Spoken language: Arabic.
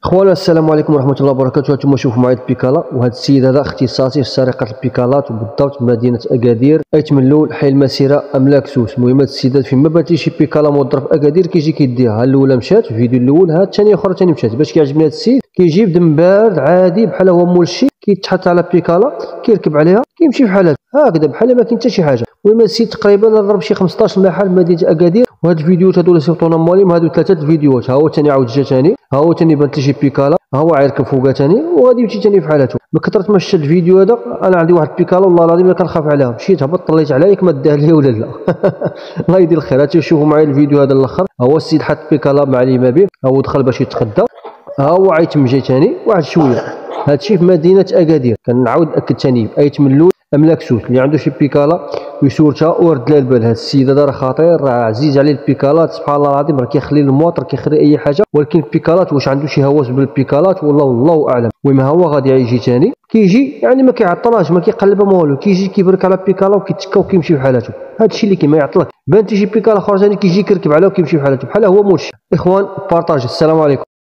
خوالنا السلام عليكم ورحمه الله وبركاته. هانتوما شوفوا معايا البيكالا، وهذا السيد هذا اختصاصي في سرقه البيكالات، وبالضبط مدينه اكادير، ايتملول حي المسيره املاك سوس. المهم هذا السيد هذا فين ما بانت ليه شي بيكالا موظف في اكادير كيجي كيديها. ها الاولى مشات في الفيديو الاول، ها الثانيه اخرى ثاني مشات. باش كيعجبني هذا السيد كيجي بدم بارد عادي بحال هو مول الشي، كيتحط على بيكالا كيركب عليها كيمشي بحال هكذا بحال ما كاين حتى شي حاجه. المهم هذا السيد تقريبا ضرب شي 15 محل في مدينه اكادير، وهاد الفيديوهات هادو اللي صيفطونا ماليم هادو 3 الفيديوهات. ها هو ثاني عاود جا ثاني، ها هو ثاني بانت لي شي بيكالا، ها هو عيركب فوقها ثاني وغادي يمشي ثاني في حالته. من كثرة ما شفت الفيديو هذا انا عندي واحد البيكالا والله العظيم الا كنخاف عليها، مشيت هبط طليت عليها ياك ما داها لي ولا لا. الله يدير الخير. هاتوا شوفوا معايا الفيديو هذا الاخر. ها هو السيد حط بيكالا معلمه به، ها هو دخل باش يتخدى، ها هو عيتم جاي ثاني واحد شويه. هادشي في مدينه اكادير. كنعاود ناكد ثاني ايتملول املاك سوس. اللي عنده شي بيكالا ويسورتها ورد لها البال. هاد السيد هذا راه خطير، راه عزيز عليه البيكالات سبحان الله العظيم، راه كيخلي المواطر كيخلي اي حاجه. ولكن البيكالات واش عنده شي هوس بالبيكالات والله اعلم. المهم ها هو غادي يجي ثاني كيجي يعني ما كيعطلهاش ما كيقلبها ما والو، كيجي كيبرك على البيكالا وكيتكا وكيمشي بحالته. هادشي اللي كيما يعطلك. بانتي شي بيكالا اخر ثاني كيجي كيركب عليها وكيمشي بحالته بحال هو مولشي. اخوان بارطاج. السلام عليكم.